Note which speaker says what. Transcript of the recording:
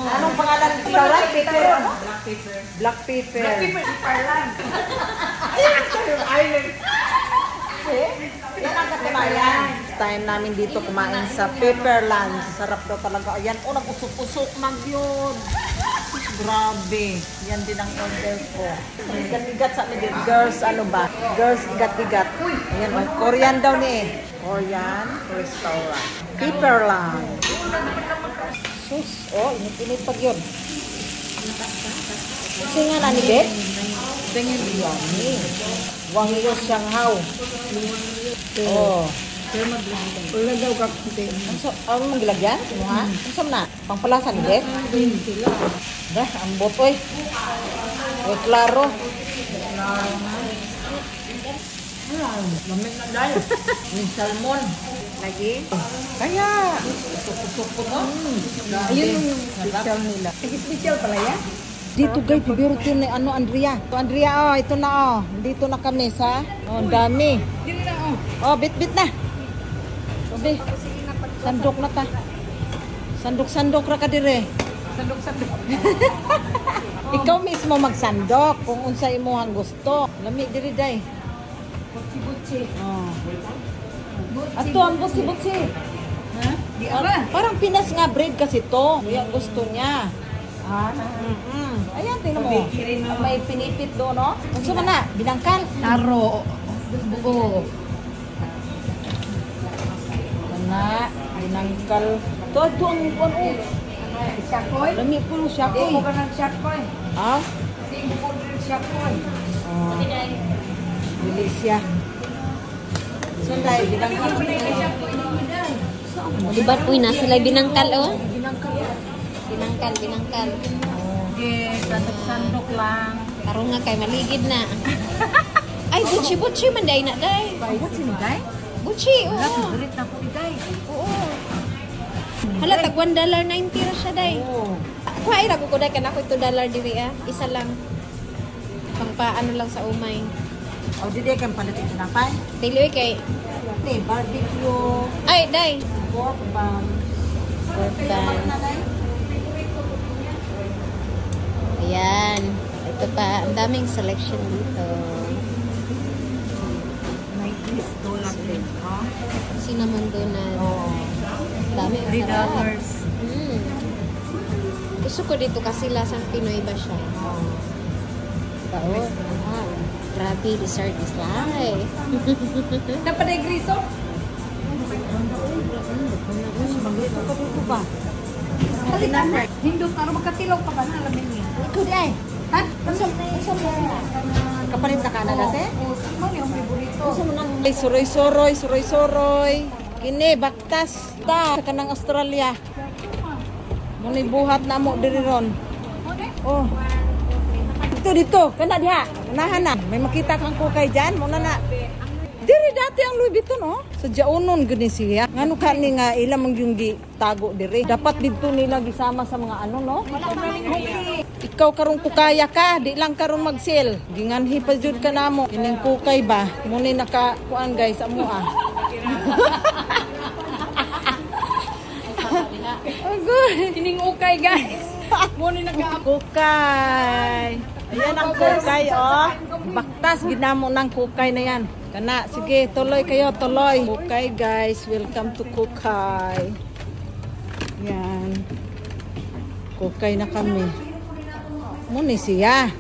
Speaker 1: Anong pangalan ng restaurant? Pepper? Black pepper.
Speaker 2: Black pepper, Iparlan. Ayun, island.
Speaker 1: Yan ang katibayan. Time namin dito kumain sa Pepperland. Sarap daw talaga. Ayan, nag-usok-usok mag yun. Grabe. Yan din ang order ko. Igat-igat sa amin din. Girls, ano ba? Girls, igat-igat. Ayan, Korean daw ni. Korean restaurant. Pepperland. Sus, init-init pag yun. Kasi nga na ni Beth? Tingin yummy. Wangyo Shanghao.
Speaker 2: Pero maglagay. Wala daw kakunti.
Speaker 1: Ano mong gilagyan? Ano ha? Ano na? Pangpalasan, Beth? Dah, ang botoy. Klaro.
Speaker 2: Lamig na dahil.
Speaker 1: May salmon.
Speaker 2: Lagi?
Speaker 1: Kaya. Tusok-tusok po to.
Speaker 2: Ayun yung special nila. Special pala yan?
Speaker 1: Dito guys, pabiro ito ni Andrea. Andrea, ito na Dito na kami sa. Ang dami.
Speaker 2: Dito na
Speaker 1: Bit-bit na. Sabi. Sandok na ta. Sandok-sandok ra ka dire.
Speaker 2: Sandok-sandok.
Speaker 1: Ikaw mismo magsandok kung unsa imong gusto. Lami diri day.
Speaker 2: Butsi-butsi.
Speaker 1: Ato ang butsi-butsi.
Speaker 2: Ha? Di ba?
Speaker 1: Parang Pinas nga bread kasi to. Kaya gusto niya. Ayan, tingnan mo. May pinipit doon, no? Unsa man na? Binangkal?
Speaker 2: Taro. Buo.
Speaker 1: Kana, binangkal. Ito ang
Speaker 2: Syakoy?
Speaker 1: Lami po ng syakoy.
Speaker 2: Hindi ko ka ng syakoy.
Speaker 1: Ah?
Speaker 2: Hindi ko ng syakoy.
Speaker 1: Bili siya. Sunday, binangkal.
Speaker 3: Diba po na sila binangkal
Speaker 1: Binangkal.
Speaker 3: Binangkal.
Speaker 2: Sandok-sandok lang.
Speaker 3: Taro nga kay maligid na. Ay, butchi man day na day.
Speaker 2: Butsi ni Day?
Speaker 3: Butchi, oo.
Speaker 2: Favorite na ko ni Day.
Speaker 3: Oo. Hala, tag $1.90 ra siya day.
Speaker 1: Oo.
Speaker 3: Kuha ira ko kuday kana ko $2 diri Isa lang. Pangpaano lang sa umay.
Speaker 1: Didi kang palatin na pa.
Speaker 3: Tiloy kay
Speaker 1: Barbecue.
Speaker 3: ay day.
Speaker 1: Pork bun.
Speaker 3: Ayan. Ito pa, ang daming selection dito.
Speaker 2: $90 din.
Speaker 3: Cinnamon donut. Dami sarap. Gusto ko dito kasi lasang Pinoy ba siya? Baon. Grabe, dessert is life.
Speaker 2: Dapat ay griso?
Speaker 1: Magluto ka dito ba?
Speaker 2: Hindot, ano magkatilaw ka ba na alamin niya?
Speaker 1: Ikaw di ay.
Speaker 2: Ha?
Speaker 1: Kapalit na ka na dati?
Speaker 2: Oo, sino yung favorito?
Speaker 1: Suroy-suroy. Kini, baktas. Ta, sa kanang Australia. Muna'y buhat na mo diri ron. Oh. Dito. Kana diha. Kanahan na. May makita kang kukay dyan. Muna na. Diri dati ang Louis Vuitton, no? Sa Jaunon, gani siya. Ngano ka ni nga ilang yung tago diri. Dapat dito nila gisama sa mga ano, no? Ikaw karong kukaya ka, di lang karong mag-sale. Ginganhi pa jud ka namo. Kining kukay ba? Muna'y nakakuan guys, amo Agoy.
Speaker 2: Kining ukay, guys. Muna
Speaker 1: Kukay. Ayan ang kukay, Baktas, ginamo ng kukay na yan. Kana, sige, tuloy kayo, tuloy. Kukay, guys. Welcome to Kukay. Yan. Kukay na kami. Muna siya.